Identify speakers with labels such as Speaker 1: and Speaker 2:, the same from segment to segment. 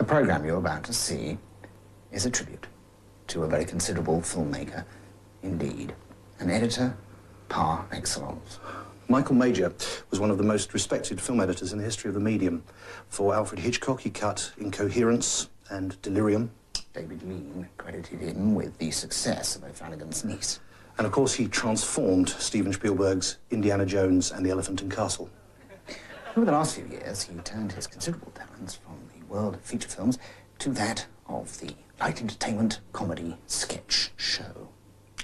Speaker 1: The programme you're about to see is a tribute to a very considerable filmmaker indeed. An editor par excellence.
Speaker 2: Michael Major was one of the most respected film editors in the history of the medium. For Alfred Hitchcock, he cut Incoherence and Delirium.
Speaker 1: David Lean credited him with the success of O'Flanagan's Niece.
Speaker 2: And of course, he transformed Steven Spielberg's Indiana Jones and the Elephant and Castle.
Speaker 1: Over the last few years, he turned his considerable talents from the world of feature films to that of the light entertainment comedy sketch show.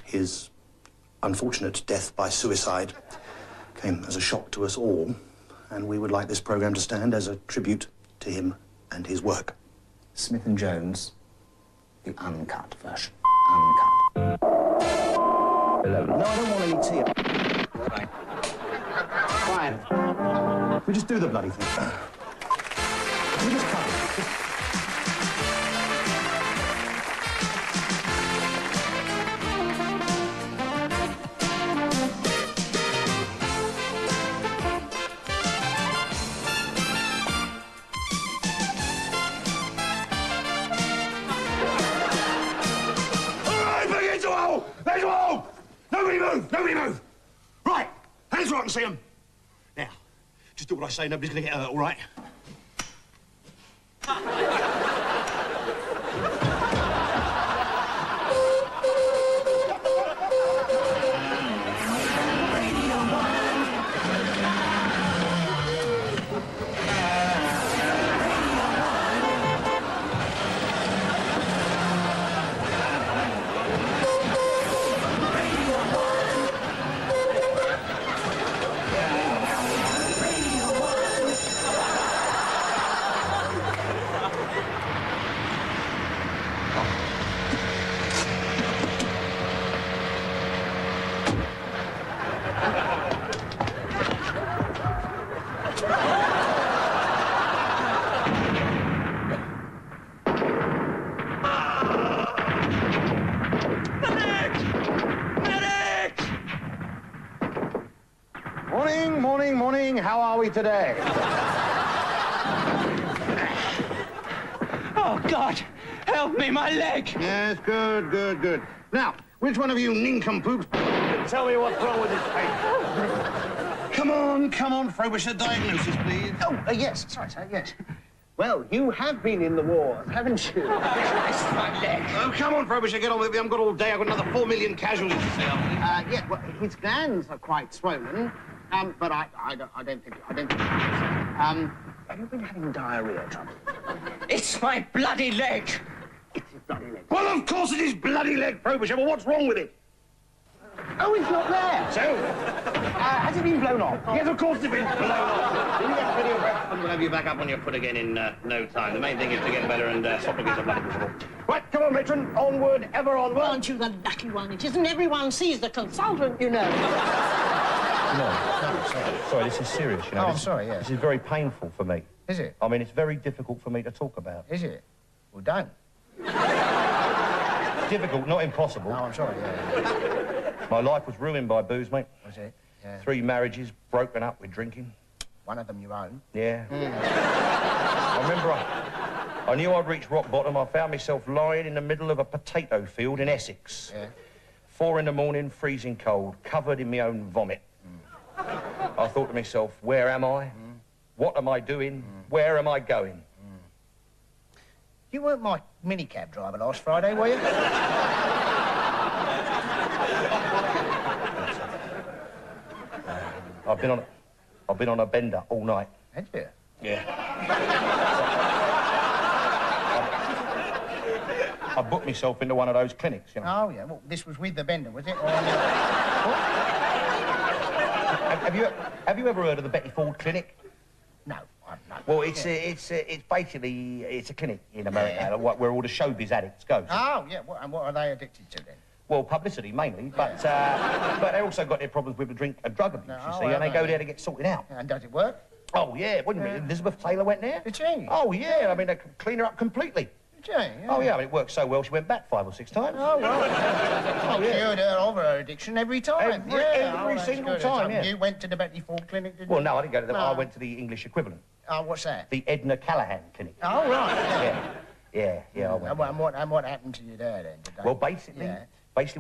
Speaker 2: His unfortunate death by suicide came as a shock to us all, and we would like this programme to stand as a tribute to him and his work.
Speaker 1: Smith & Jones, the uncut version. Uncut.
Speaker 2: 11. No, I don't want any tea.
Speaker 1: Fine.
Speaker 2: Fine. We just do the bloody thing. We just cut it.
Speaker 3: There's a hole! Nobody move! Nobody move! Right, hands where I can see them. Now, just do what I say, nobody's gonna get hurt, all right?
Speaker 4: Morning. How are we today?
Speaker 3: Oh, God! Help me, my leg!
Speaker 4: Yes, good. Now, which one of you nincompoops can tell me what's wrong with his face?
Speaker 3: Come on, Frobisher, diagnosis, please.
Speaker 4: Oh, yes. Sorry, sir, yes. Well, you have been in the war, haven't you?
Speaker 3: This is my leg. Oh, come on, Frobisher, get on with it. I haven't got all day. I've got another 4 million casualties to say after.
Speaker 4: Yeah, well, his glands are quite swollen. But I don't think. Have you been having diarrhea trouble?
Speaker 3: It's my bloody leg.
Speaker 4: It's his bloody leg.
Speaker 3: Well, of course it is bloody leg, Frobisher, but what's wrong with it?
Speaker 4: Oh, it's not there.
Speaker 3: So?
Speaker 4: Has it been blown off?
Speaker 3: Yes, of course it's been blown off. Will you get rid of breath? And we'll have you back up on your foot again in no time. The main thing is to get better and stop looking so bloody miserable. Right, come on, matron. Onward, ever onward.
Speaker 5: Aren't you the lucky one? It isn't everyone sees the consultant, you know.
Speaker 6: No, sorry, this is serious, you know.
Speaker 1: I'm sorry, yes.
Speaker 6: This is very painful for me.
Speaker 1: Is it?
Speaker 6: I mean, it's very difficult for me to talk about.
Speaker 1: Is it? Well, don't.
Speaker 6: Difficult, not impossible.
Speaker 1: No, I'm sorry, yeah.
Speaker 6: My life was ruined by booze, mate.
Speaker 1: Was it? Yeah.
Speaker 6: 3 marriages broken up with drinking.
Speaker 1: One of them you own.
Speaker 6: Yeah. I remember I knew I'd reached rock bottom. I found myself lying in the middle of a potato field in Essex.
Speaker 1: Yeah.
Speaker 6: 4 in the morning, freezing cold, covered in my own vomit. I thought to myself, where am I? What am I doing? Where am I going?
Speaker 1: You weren't my minicab driver last Friday, were you?
Speaker 6: I've been on a bender all night.
Speaker 1: Had you?
Speaker 6: Yeah. I booked myself into one of those clinics, you know.
Speaker 1: Oh, yeah. Well, this was with the bender, was it? Or...
Speaker 6: Have you ever heard of the Betty Ford Clinic?
Speaker 1: No, I've not.
Speaker 6: Well, it's basically a clinic in America where all the showbiz addicts go.
Speaker 1: Oh, yeah. And what are they addicted to then?
Speaker 6: Well, publicity mainly, but they also got their problems with the drink and drug abuse, you see, and they go there to get sorted out.
Speaker 1: And does it work?
Speaker 6: Oh, yeah. What do you mean? Elizabeth Taylor went there?
Speaker 1: Did she?
Speaker 6: Oh, yeah. I mean, they clean her up completely.
Speaker 1: Did she? Yeah.
Speaker 6: Oh, yeah. I mean, it worked so well, she went back 5 or 6 times.
Speaker 1: Oh, right.
Speaker 6: Oh, yeah.
Speaker 1: Cured her of her addiction every time.
Speaker 6: Every
Speaker 1: that's
Speaker 6: single
Speaker 1: good.
Speaker 6: time,
Speaker 1: So
Speaker 6: yeah.
Speaker 1: You went to the Betty Ford Clinic, did you?
Speaker 6: Well, no, I didn't go to the...
Speaker 1: No.
Speaker 6: I went to the English equivalent.
Speaker 4: Oh, what's that?
Speaker 6: The Edna Callahan Clinic.
Speaker 4: Oh, right.
Speaker 6: Yeah, I went.
Speaker 4: And what happened to you there, then? Did they...
Speaker 6: Well, basically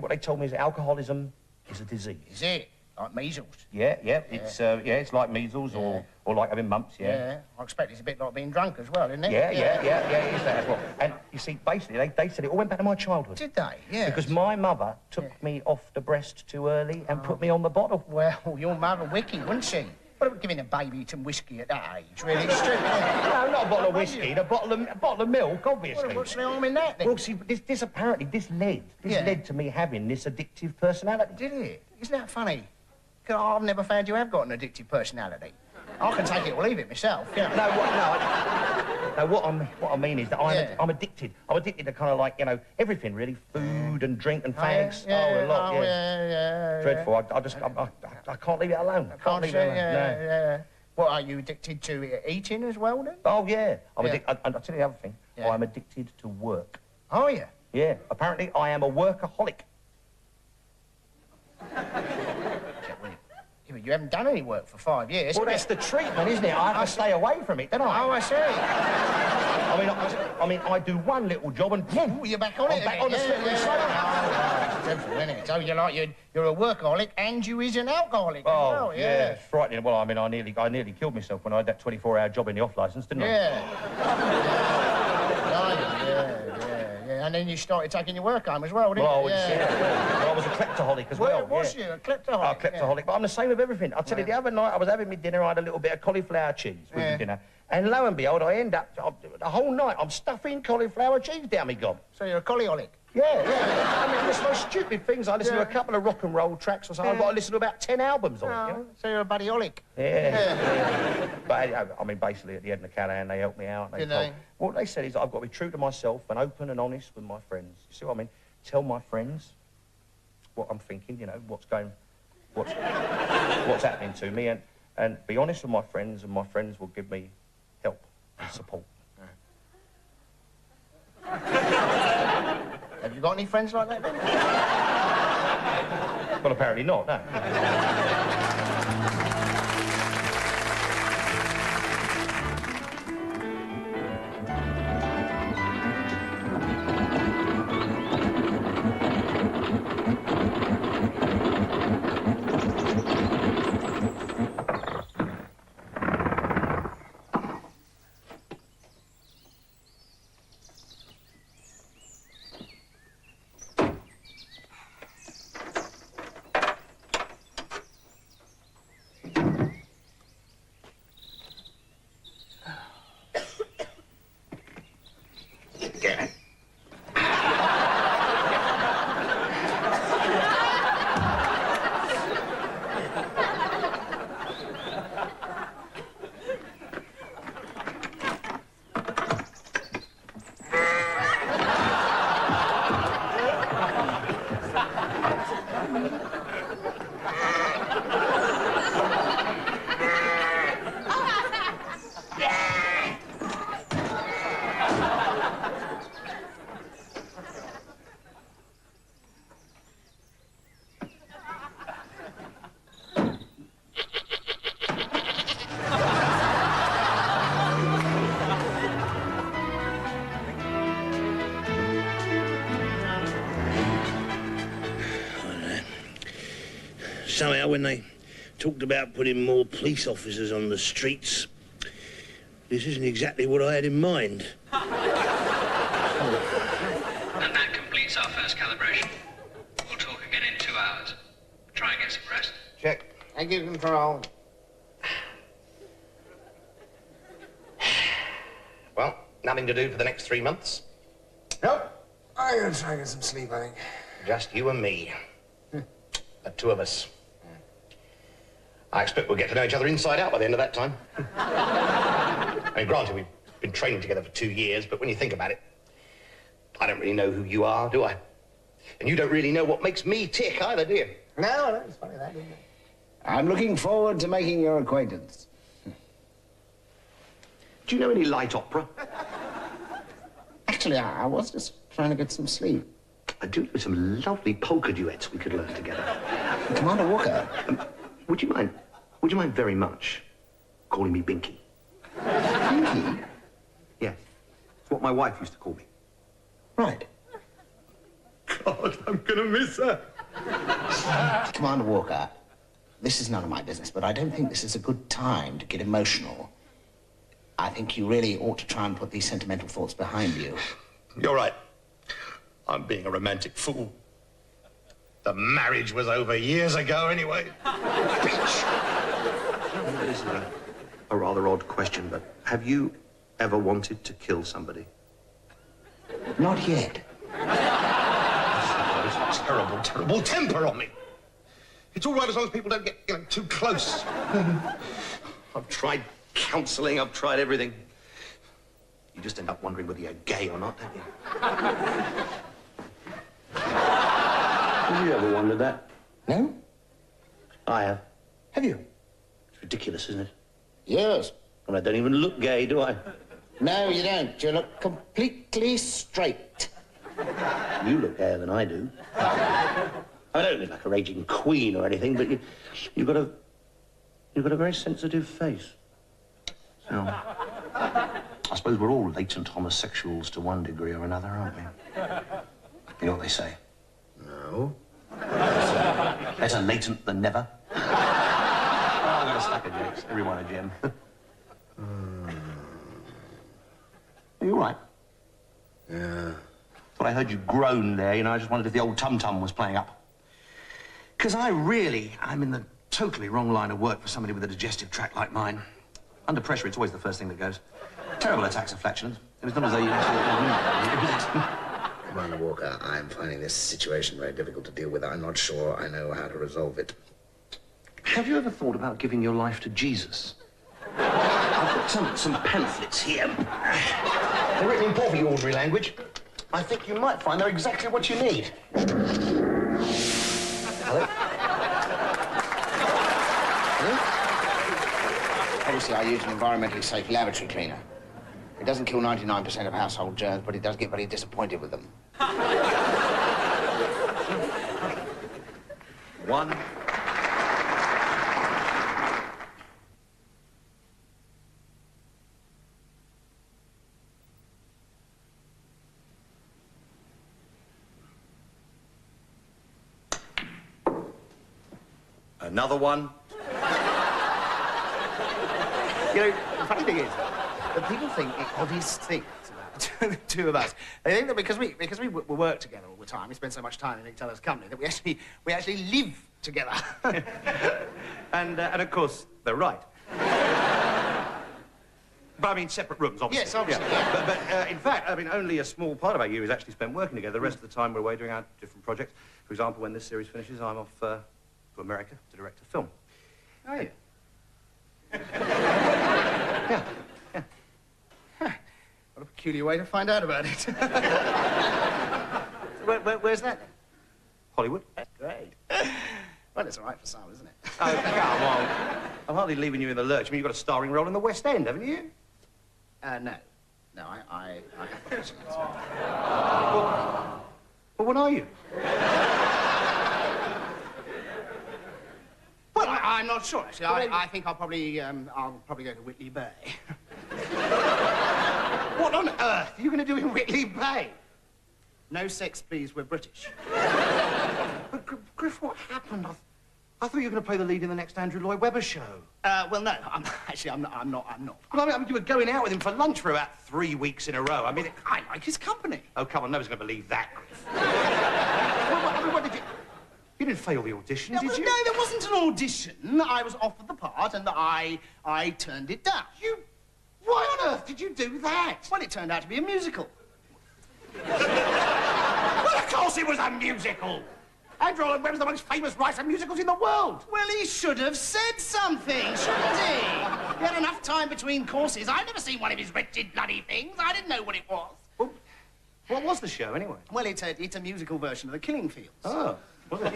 Speaker 6: what they told me is alcoholism is a disease.
Speaker 4: Is it? Like measles?
Speaker 6: Yeah. It's like measles or like having mumps,
Speaker 4: Yeah, I expect it's a bit like being drunk as well, isn't it?
Speaker 6: Yeah, it is that as well. And you see, basically, they said it all went back to my childhood.
Speaker 4: Did they? Yeah.
Speaker 6: Because my mother took me off the breast too early and put me on the bottle.
Speaker 4: Well, your mother wicked, wouldn't she? What, giving a baby some whiskey at that age? Really stupid, isn't it?
Speaker 6: No, not a bottle of whiskey, a bottle of milk, obviously.
Speaker 4: What's the harm in that, then?
Speaker 6: Well, see, this apparently, this led to me having this addictive personality.
Speaker 4: Did it? Isn't that funny? 'Cause I've never found you have got an addictive personality. I can take it or leave it myself. Yeah.
Speaker 6: What I mean is that I'm addicted. I'm addicted to kind of like, you know, everything really. Food and drink and fags.
Speaker 4: Yeah.
Speaker 6: Dreadful. I can't leave it alone. I can't leave it alone.
Speaker 4: Yeah. What, are you addicted to eating as well, then?
Speaker 6: Oh, yeah. I'll tell you the other thing.
Speaker 4: Yeah.
Speaker 6: I'm addicted to work.
Speaker 4: Are you?
Speaker 6: Yeah. Apparently, I am a workaholic.
Speaker 4: Yeah, but you haven't done any work for 5 years.
Speaker 6: Well, that's the treatment, isn't it? I have to stay away from it, don't I?
Speaker 4: Oh, I see.
Speaker 6: I mean, I do one little job and boom,
Speaker 4: You're back on it.
Speaker 6: I'm back on the slippery slope.
Speaker 4: It's dreadful, isn't it? So you're a workaholic and you is an alcoholic.
Speaker 6: Oh,
Speaker 4: as well,
Speaker 6: yeah, it's frightening. Well, I mean, I nearly killed myself when I had that 24-hour job in the off licence, didn't I?
Speaker 4: Yeah. And then you started taking your work home as well, didn't you?
Speaker 6: Well, I was a kleptoholic as well.
Speaker 4: Was you a kleptoholic?
Speaker 6: Oh, kleptoholic, but I'm the same with everything. I'll tell you, the other night I was having my dinner, I had a little bit of cauliflower cheese with my dinner. And lo and behold, I end up, the whole night, I'm stuffing cauliflower cheese down my gob.
Speaker 4: So you're a collyholic?
Speaker 6: Yeah. I mean, it's the most stupid things. I listen to a couple of rock and roll tracks or something. I've got to listen to about 10 albums on it, you know?
Speaker 4: So you're a buddyholic?
Speaker 6: Yeah. But, I mean, basically, at the Edna Callahan, they helped me out. What they said is that I've got to be true to myself and open and honest with my friends. You see what I mean? Tell my friends what I'm thinking, you know, what's happening to me, and be honest with my friends, and my friends will give me help and support.
Speaker 4: Have you got any friends like that, then?
Speaker 6: Well, apparently not, no.
Speaker 3: Somehow, when they talked about putting more police officers on the streets, this isn't exactly what I had in mind.
Speaker 7: And that completes our first calibration. We'll talk again in 2 hours. Try and get some rest.
Speaker 4: Check. Thank you, Control.
Speaker 3: Well, nothing to do for the next 3 months.
Speaker 8: Nope. I'm gonna try and get some sleep, I think.
Speaker 3: Just you and me. The two of us. I expect we'll get to know each other inside out by the end of that time. I mean, granted, we've been training together for 2 years, but when you think about it, I don't really know who you are, do I? And you don't really know what makes me tick either, do you?
Speaker 8: No, it's funny that, isn't it?
Speaker 1: I'm looking forward to making your acquaintance.
Speaker 3: Do you know any light opera?
Speaker 1: Actually, I was just trying to get some sleep.
Speaker 3: I do know some lovely polka duets we could learn together.
Speaker 1: Commander Walker.
Speaker 3: Would you mind very much calling me Binky?
Speaker 2: It's what my wife used to call me.
Speaker 1: Right.
Speaker 2: God, I'm gonna miss her.
Speaker 1: Commander Walker, this is none of my business, but I don't think this is a good time to get emotional. I think you really ought to try and put these sentimental thoughts behind you.
Speaker 3: You're right. I'm being a romantic fool. The marriage was over years ago, anyway.
Speaker 2: Bitch! This is a rather odd question, but have you ever wanted to kill somebody?
Speaker 1: Not yet.
Speaker 3: There's a terrible, terrible temper on me. It's all right as long as people don't get, too close.
Speaker 2: I've tried counselling, I've tried everything. You just end up wondering whether you're gay or not, don't you? Have you ever wondered that?
Speaker 1: No?
Speaker 2: I have.
Speaker 1: Have you?
Speaker 2: It's ridiculous, isn't it?
Speaker 1: Yes.
Speaker 2: And I don't even look gay, do I?
Speaker 1: No, you don't. You look completely straight.
Speaker 2: You look gayer than I do. I don't look like a raging queen or anything, but you've got a very sensitive face. So, I suppose we're all latent homosexuals to one degree or another, aren't we? You know what they say?
Speaker 1: No.
Speaker 2: Better latent than never. Oh, I've got a stack of jokes. Everyone a gem. Are you all right?
Speaker 1: Yeah.
Speaker 2: Thought I heard you groan there, you know. I just wondered if the old tum-tum was playing up. Because I'm in the totally wrong line of work for somebody with a digestive tract like mine. Under pressure, it's always the first thing that goes. Terrible attacks of flatulence. And it's not as though you actually...
Speaker 1: Commander Walker, I'm finding this situation very difficult to deal with. I'm not sure I know how to resolve it.
Speaker 2: Have you ever thought about giving your life to Jesus? I've got some pamphlets here.
Speaker 3: They're written in perfectly ordinary language.
Speaker 2: I think you might find they're exactly what you need.
Speaker 1: Hello? Hello? Obviously, I use an environmentally safe lavatory cleaner. It doesn't kill 99% of household germs, but it does get very disappointed with them.
Speaker 2: One. Another one.
Speaker 4: You know, the funny thing is that people think obvious things about the two of us. They think that because we work together all the time, we spend so much time in each other's company, that we actually live together.
Speaker 6: And of course, they're right. But I mean, separate rooms, obviously.
Speaker 4: Yes, obviously.
Speaker 6: Yeah. But in fact, I mean, only a small part of our year is actually spent working together. The rest of the time, we're away doing our different projects. For example, when this series finishes, I'm off to America to direct a film.
Speaker 4: Are you?
Speaker 6: Yeah.
Speaker 4: Huh. What a peculiar way to find out about it. Where's that then?
Speaker 6: Hollywood.
Speaker 4: That's great. Well, it's all right for some, isn't it?
Speaker 6: Oh, come on. I'm hardly leaving you in the lurch. I mean, you've got a starring role in the West End, haven't you?
Speaker 4: No. No, I haven't.
Speaker 6: Well, what are you?
Speaker 4: Well, I'm not sure, actually. I think I'll probably go to Whitley Bay.
Speaker 6: What on earth are you going to do in Whitley Bay?
Speaker 4: No sex, please. We're British.
Speaker 6: But, Griff, what happened? I thought you were going to play the lead in the next Andrew Lloyd Webber show.
Speaker 4: Well, no. I'm not.
Speaker 6: Well, I mean, you were going out with him for lunch for about 3 weeks in a row. I mean,
Speaker 4: I like his company.
Speaker 6: Oh, come on, nobody's going to believe that, Griff. What did you... You didn't fail the audition, did you?
Speaker 4: No, there wasn't an audition. I was offered the part, and I turned it down.
Speaker 6: Why on earth did you do that?
Speaker 4: Well, it turned out to be a musical.
Speaker 6: Well, of course it was a musical. Andrew Lloyd Webber's the most famous writer of musicals in the world.
Speaker 4: Well, he should have said something, shouldn't he? He had enough time between courses. I've never seen one of his wretched bloody things. I didn't know what it was.
Speaker 6: Well, what was the show, anyway?
Speaker 4: Well, it's a musical version of The Killing Fields.
Speaker 6: Oh, was it?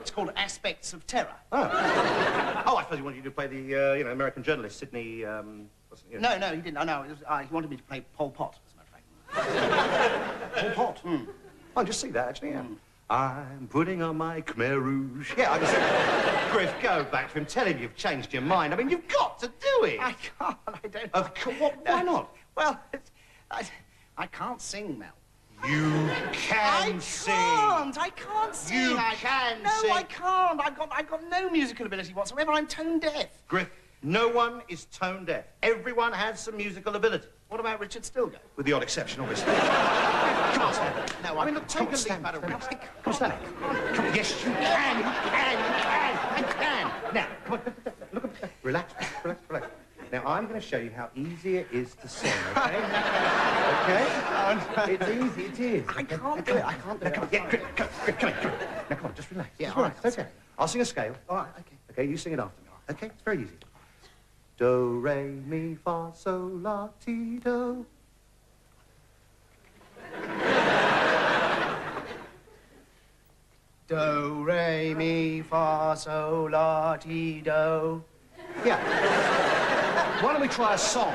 Speaker 4: It's called Aspects of Terror.
Speaker 6: Oh, I suppose he wanted you to play the, American journalist, Sydney,
Speaker 4: No, he didn't. No, he wanted me to play Pol Pot, as a matter of fact.
Speaker 6: Pol Pot? I just see that, actually, yeah.
Speaker 2: I'm putting on my Khmer Rouge. Yeah, I just... Griff, go back to him. Tell him you've changed your mind. I mean, you've got to do it.
Speaker 4: I can't. I don't...
Speaker 2: Of course. Why not?
Speaker 4: Well, I can't sing, Mel.
Speaker 2: You can sing.
Speaker 4: I can't sing.
Speaker 2: You
Speaker 4: I
Speaker 2: can
Speaker 4: No,
Speaker 2: sing.
Speaker 4: I can't. I've got no musical ability whatsoever. I'm tone deaf.
Speaker 2: Griff, no one is tone deaf. Everyone has some musical ability.
Speaker 4: What about Richard Stilgoe?
Speaker 2: With the odd exception, obviously. Come on, stand up.
Speaker 4: No,
Speaker 2: I mean, look, take a leap out of Come on, stand up. Come on. Yes, you can. You can. You can. Now, come on. Look at me. Relax. Now, I'm going to show you how easy it is to sing, okay? Okay? It's easy, it is.
Speaker 4: I can't do it. I can't do it.
Speaker 2: Come on, yeah, come here. Now, come on, just relax.
Speaker 4: Yeah,
Speaker 2: Just
Speaker 4: all
Speaker 2: relax.
Speaker 4: right.
Speaker 2: Okay. I'll sing a scale.
Speaker 4: All right, okay.
Speaker 2: Okay, you sing it after me. Okay? It's very easy. Do, re, mi, fa, sol, la, ti, do.
Speaker 4: Do, re, mi, fa, sol, la, ti, do.
Speaker 2: Yeah. Why don't we try a song?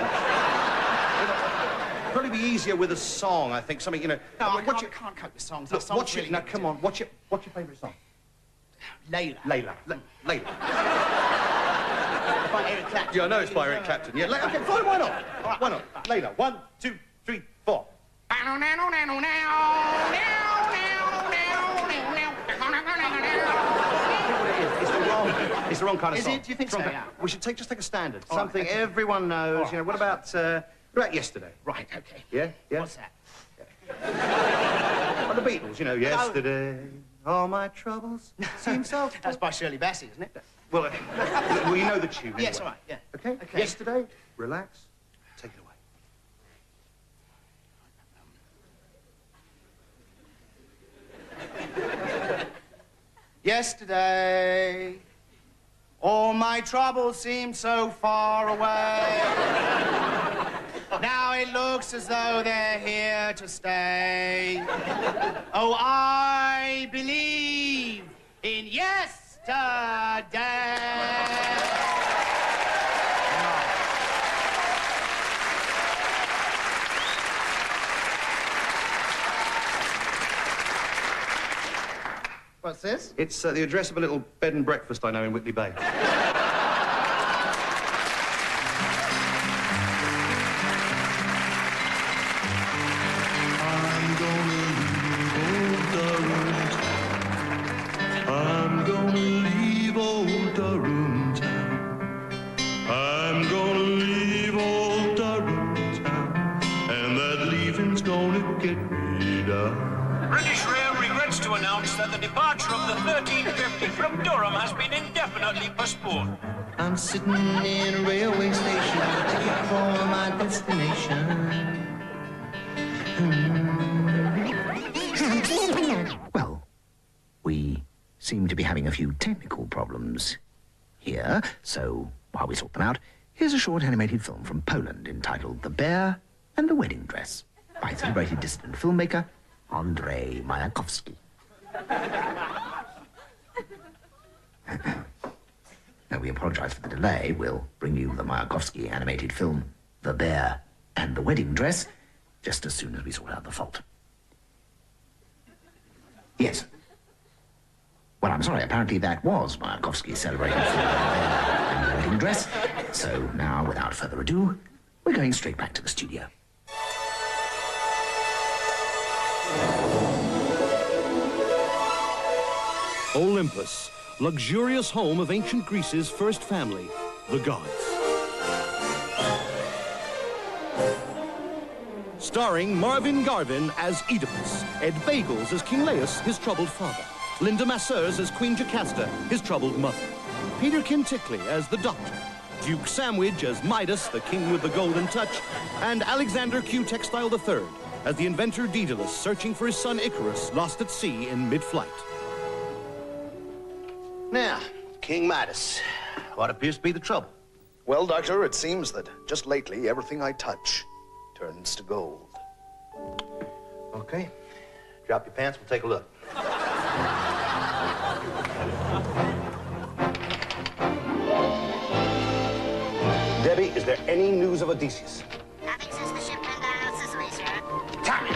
Speaker 2: Probably be easier with a song, I think. Something, you know.
Speaker 4: No, I
Speaker 2: what's
Speaker 4: can't cope with songs.
Speaker 2: Look,
Speaker 4: That song's
Speaker 2: what's your,
Speaker 4: really
Speaker 2: now,
Speaker 4: good.
Speaker 2: come on. What's your favourite song?
Speaker 4: Layla.
Speaker 2: Layla. Layla.
Speaker 4: By Eric Clapton.
Speaker 2: Yeah, I know it's by Eric Clapton. Yeah, okay, fine, why not? Why not? Layla. 1, 2, 3, 4. It's the wrong kind of song.
Speaker 4: Is it? Do you think so? Yeah.
Speaker 2: We should just take a standard.
Speaker 4: All right,
Speaker 2: Something
Speaker 4: okay.
Speaker 2: everyone knows.
Speaker 4: All
Speaker 2: You know,
Speaker 4: right.
Speaker 2: what about yesterday?
Speaker 4: Right, okay.
Speaker 2: Yeah? Yeah?
Speaker 4: What's that?
Speaker 2: Well, the Beatles, you know, yesterday, all my troubles seem so...
Speaker 4: That's by Shirley Bassey, isn't it?
Speaker 2: Well, you know the tune.
Speaker 4: Yes,
Speaker 2: anyway.
Speaker 4: all right, yeah.
Speaker 2: Okay?
Speaker 4: Okay.
Speaker 2: Yesterday, relax, take it away.
Speaker 4: Yesterday, all my troubles seemed so far away. Now it looks as though they're here to stay. Oh, I believe in yesterday. What's this?
Speaker 2: It's the address of a little bed and breakfast I know in Whitley Bay.
Speaker 9: I'm gonna leave old Durham town. I'm gonna leave old Durham town. And that leaving's gonna get me down.
Speaker 10: British Rail regrets to announce that the departure of the 1350 from Durham has been indefinitely postponed.
Speaker 11: I'm sitting in a railway station, ticket for my destination.
Speaker 1: Well, we seem to be having a few technical problems here, so while we sort them out, here's a short animated film from Poland entitled The Bear and the Wedding Dress by celebrated dissident filmmaker Andrzej Majakowski. Now, we apologize for the delay. We'll bring you the Majakowski animated film The Bear and the Wedding Dress just as soon as we sort out the fault. Yes. Well, I'm sorry, apparently that was Majakowski's celebrated film, The Bear and the Wedding Dress. So now, without further ado, we're going straight back to the studio.
Speaker 12: Olympus, luxurious home of ancient Greece's first family, the gods. Starring Marvin Garvin as Oedipus, Ed Bagels as King Laius, his troubled father, Linda Masseurs as Queen Jocasta, his troubled mother, Peter Kintickley as the Doctor, Duke Sandwich as Midas, the king with the golden touch, and Alexander Q. Textile III as the inventor Daedalus searching for his son Icarus, lost at sea in mid-flight.
Speaker 2: Now, King Midas, what appears to be the trouble?
Speaker 13: Well, Doctor, it seems that just lately everything I touch turns to gold.
Speaker 2: Okay. Drop your pants, we'll take a look. Debbie, is there any news of Odysseus?
Speaker 14: Nothing since the ship turned down out Sicily, sir.
Speaker 2: Tommy!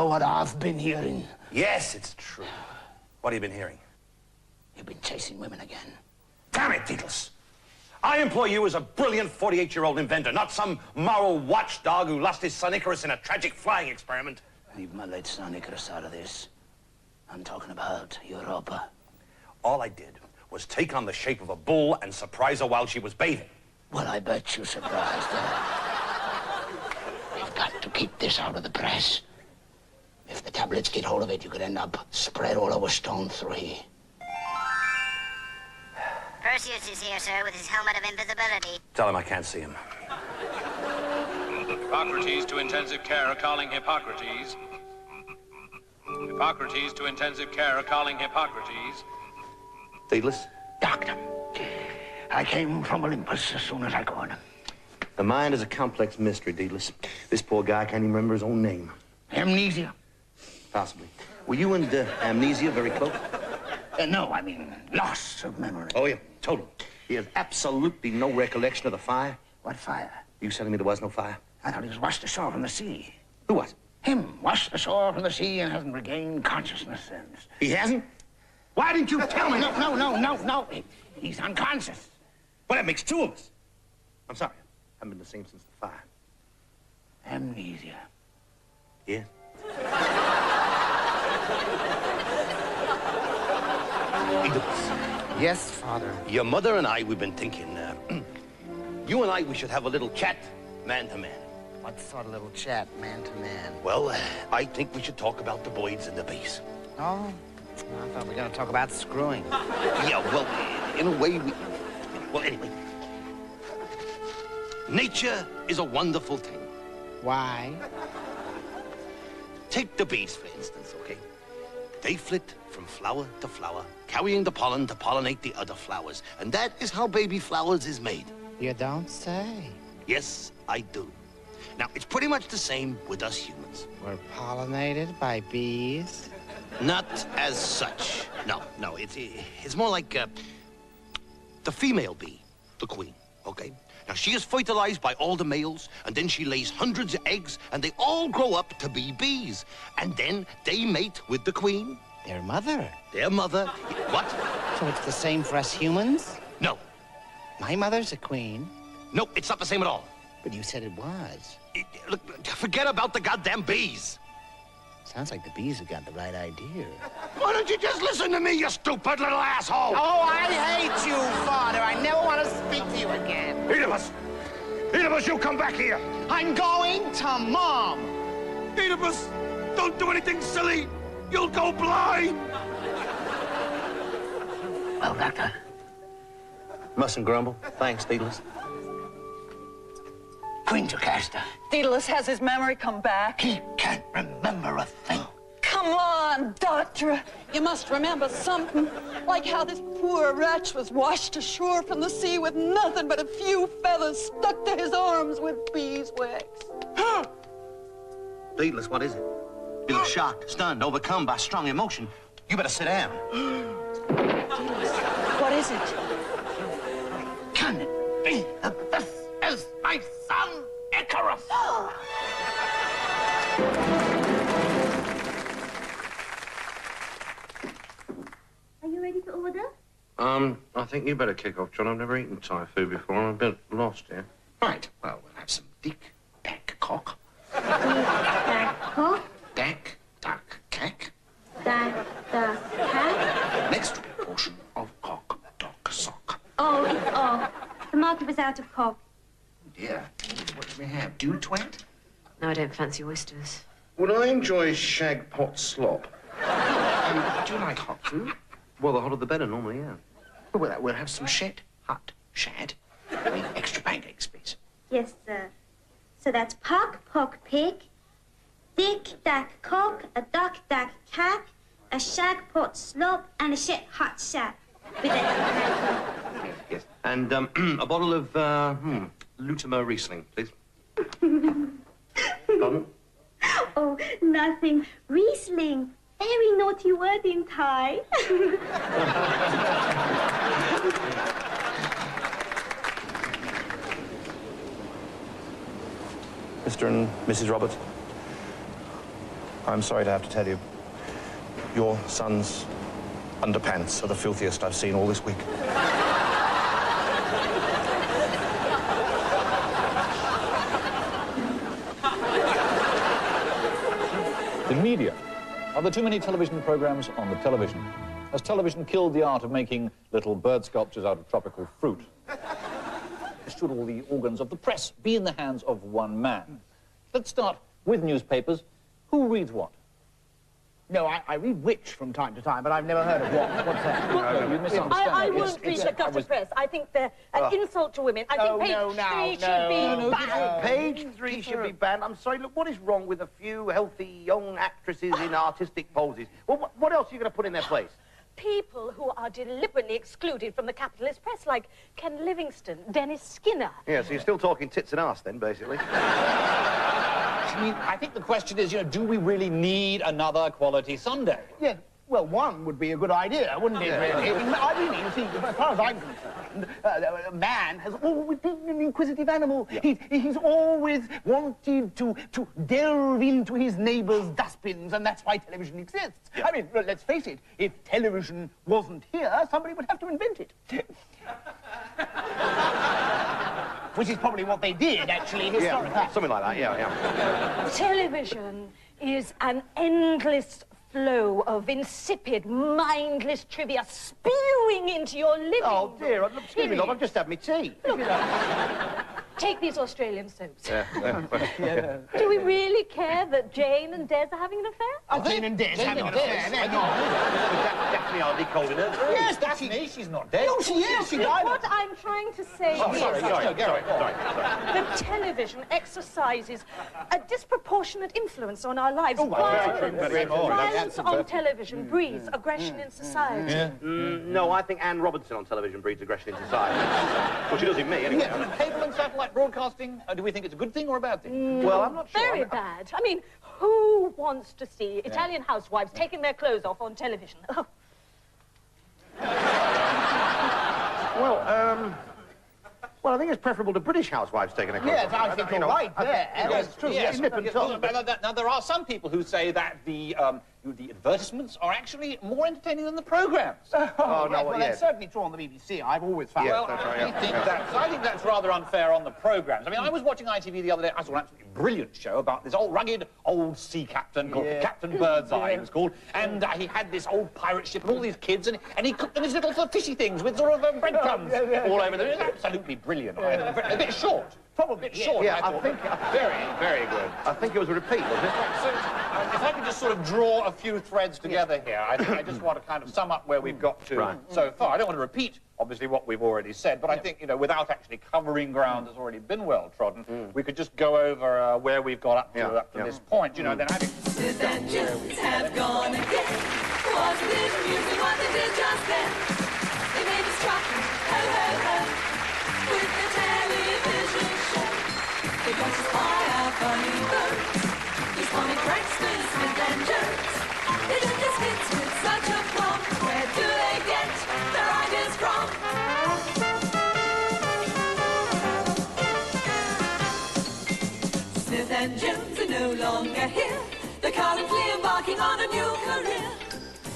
Speaker 1: know what I've been hearing?
Speaker 3: Yes, it's true. What have you been hearing?
Speaker 1: You've been chasing women again.
Speaker 3: Damn it, Deedles. I employ you as a brilliant 48-year-old inventor, not some moral watchdog who lost his son Icarus in a tragic flying experiment.
Speaker 1: Leave my late son Icarus out of this. I'm talking about Europa.
Speaker 3: All I did was take on the shape of a bull and surprise her while she was bathing.
Speaker 1: Well, I bet you surprised her. We've got to keep this out of the press. If the tablets get hold of it, you could end up spread all over Stone 3.
Speaker 14: Perseus is here, sir, with his helmet of invisibility.
Speaker 3: Tell him I can't see him.
Speaker 10: Hippocrates to intensive care, calling Hippocrates. Hippocrates to intensive care, calling Hippocrates.
Speaker 3: Deedles?
Speaker 1: Doctor, I came from Olympus as soon as I could.
Speaker 3: The mind is a complex mystery, Deedles. This poor guy can't even remember his own name.
Speaker 1: Amnesia?
Speaker 3: Possibly. Were you and Amnesia very close?
Speaker 1: No, I mean loss of memory.
Speaker 3: Oh, yeah, total. He has absolutely no recollection of the fire.
Speaker 1: What fire?
Speaker 3: You telling me there was no fire?
Speaker 1: I thought he was washed ashore from the sea.
Speaker 3: Who was?
Speaker 1: Him, washed ashore from the sea and hasn't regained consciousness since.
Speaker 3: He hasn't? Why didn't you tell me?
Speaker 1: No. He's unconscious.
Speaker 3: Well, that makes two of us. I'm sorry. I haven't been the same since the fire.
Speaker 1: Amnesia.
Speaker 3: Yeah.
Speaker 4: Yes, Father.
Speaker 3: Your mother and I, we've been thinking, you and I, we should have a little chat, man to man.
Speaker 4: What sort of little chat, man to man?
Speaker 3: Well, I think we should talk about the boys and the bees.
Speaker 4: Oh, I thought we were going to talk about screwing.
Speaker 3: Yeah, well, in a way, well, anyway. Nature is a wonderful thing.
Speaker 4: Why?
Speaker 3: Take the bees, for instance, okay? They flit from flower to flower, carrying the pollen to pollinate the other flowers. And that is how baby flowers is made.
Speaker 4: You don't say.
Speaker 3: Yes, I do. Now, it's pretty much the same with us humans.
Speaker 4: We're pollinated by bees?
Speaker 3: Not as such. No, it's more like the female bee, the queen, okay? Now, she is fertilized by all the males, and then she lays hundreds of eggs, and they all grow up to be bees. And then they mate with the queen.
Speaker 4: Their mother?
Speaker 3: Their mother. What?
Speaker 4: So it's the same for us humans?
Speaker 3: No.
Speaker 4: My mother's a queen.
Speaker 3: No, it's not the same at all.
Speaker 4: But you said it was.
Speaker 3: Look, forget about the goddamn bees.
Speaker 4: Sounds like the bees have got the right idea.
Speaker 3: Why don't you just listen to me, you stupid little asshole?
Speaker 4: Oh, I hate you, Father. I never want to speak to you again.
Speaker 3: Oedipus, you come back here.
Speaker 4: I'm going to Mom.
Speaker 3: Oedipus, don't do anything silly. You'll go blind.
Speaker 1: Well, Doctor.
Speaker 3: Mustn't grumble. Thanks, Deedles.
Speaker 1: Queen Jocasta.
Speaker 15: Daedalus has his memory come back.
Speaker 1: He can't remember a thing.
Speaker 15: Come on, Doctor. You must remember something. Like how this poor wretch was washed ashore from the sea with nothing but a few feathers stuck to his arms with beeswax.
Speaker 3: Deedles, what is it? You look shocked, stunned, overcome by strong emotion. You better sit down.
Speaker 15: Daedalus, what is it?
Speaker 1: Can it be that this is my son, Icarus?
Speaker 16: Are you ready to order?
Speaker 6: I think you better kick off, John. I've never eaten Thai food before. I'm a bit lost here.
Speaker 1: Right. Well, we'll have some dak cock.
Speaker 16: Dak cock.
Speaker 1: Dak, duck, cack.
Speaker 16: Dak, cat.
Speaker 1: Next portion of cock, dock, sock.
Speaker 16: Oh, it's off. The market was out of cock.
Speaker 1: Dear, what do we have? Dew twat?
Speaker 17: No, I don't fancy oysters.
Speaker 6: Would I enjoy shag pot slop?
Speaker 1: Do you like hot food?
Speaker 6: Well, the hotter the better, normally, yeah.
Speaker 1: Well, we'll have some hot shad. I mean, extra pancakes, please.
Speaker 16: Yes, sir. So that's pock, pig, dick, dack, cock, a duck, dack, cack, a shag pot slop, and a shit hot shad. With a
Speaker 6: Yes. And a bottle of Lutimer Riesling, please. Pardon?
Speaker 16: Oh, nothing. Riesling. Very naughty word in Thai.
Speaker 3: Mr. and Mrs. Roberts.
Speaker 6: I'm sorry to have to tell you, your son's underpants are the filthiest I've seen all this week.
Speaker 18: The media. Are there too many television programs on the television? Has television killed the art of making little bird sculptures out of tropical fruit? Should all the organs of the press be in the hands of one man? Let's start with newspapers. Who reads what?
Speaker 4: No, I read which from time to time, but I've never heard of what. What's that?
Speaker 18: No, you misunderstand.
Speaker 5: I won't read the gutter press. I think they're an insult to women. I think page 3 should be banned.
Speaker 2: Page 3 should be banned. I'm sorry, look, what is wrong with a few healthy young actresses in artistic poses? Well, what else are you going to put in their place?
Speaker 5: People who are deliberately excluded from the capitalist press, like Ken Livingstone, Dennis Skinner.
Speaker 2: Yeah, so you're still talking tits and arse then, basically.
Speaker 18: I mean, I think the question is, you know, do we really need another Quality Sunday?
Speaker 4: Yeah, well, one would be a good idea, wouldn't it, really? I mean, you see, as far as I'm concerned, a man has always been an inquisitive animal. Yeah. He's always wanted to delve into his neighbour's dustbins, and that's why television exists. Yeah. I mean, let's face it, if television wasn't here, somebody would have to invent it. Which is probably what they did, actually, historically.
Speaker 2: Yeah, something like that, yeah.
Speaker 5: Television is an endless flow of insipid, mindless trivia spewing into your living room.
Speaker 2: Oh, dear, excuse me, love, I've just had my tea.
Speaker 5: Take these Australian soaps.
Speaker 2: Yeah.
Speaker 5: Do we really care that Jane and Des are having an affair?
Speaker 4: Oh, Jane and Des having an affair? They're not.
Speaker 2: Daphne hardly cold in her.
Speaker 18: Yes, Daphne, she's not dead.
Speaker 4: No, she is. She died.
Speaker 5: What I'm trying to say is...
Speaker 2: Sorry.
Speaker 5: The television exercises a disproportionate influence on our lives. Violence on television breeds aggression in society.
Speaker 2: Yeah. No, I think Anne Robinson on television breeds aggression in society. Well, she does in me, anyway.
Speaker 18: Yeah, cable and satellite broadcasting, do we think it's a good thing or a bad thing?
Speaker 2: Well, I'm not sure.
Speaker 5: Very bad. I mean, who wants to see Italian housewives taking their clothes off on television? Oh.
Speaker 2: Well, I think it's preferable to British housewives taking a clothes off.
Speaker 4: Yes, I think you're right there.
Speaker 2: Yes, it's true.
Speaker 18: Yes,
Speaker 2: Nip and tuck.
Speaker 18: Now, there are some people who say that the advertisements are actually more entertaining than the programmes.
Speaker 4: Oh, no, well, that's certainly true on the BBC. I've always found
Speaker 18: well, I think that's rather unfair on the programmes. I mean, I was watching ITV the other day. I saw an absolutely brilliant show about this rugged old sea captain called Captain Birdseye, he was called, and he had this old pirate ship and all these kids, and he cooked them these little sort of fishy things with sort of breadcrumbs all over them. It was absolutely brilliant. A bit short. Probably a bit short.
Speaker 2: Yeah, I think...
Speaker 18: Very, very good.
Speaker 2: I think it was a repeat, wasn't it?
Speaker 18: So, if I could just sort of draw a few threads together here, I just want to kind of sum up where we've got to so far. I don't want to repeat, obviously, what we've already said, but I think, you know, without actually covering ground that's already been well trodden, we could just go over where we've got up to this point, you know, then having...
Speaker 19: The engines have gone again. Wasn't it amusing what they did just then? They made us truck, ho, ho, ho, with the television show. They got us by our funny boats. These comic pranks with Smith and Jones. They did this hits with such a plum. Where do they get their ideas from? Smith and Jones are no longer here. They're currently embarking on a new career.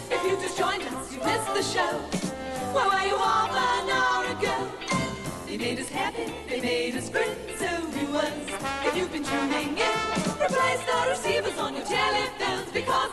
Speaker 19: If you just joined us, you missed the show. Where were you half an hour ago? They made us happy, they made us grin, so viewers, if you've been tuning in, replace the receivers on your telephones, because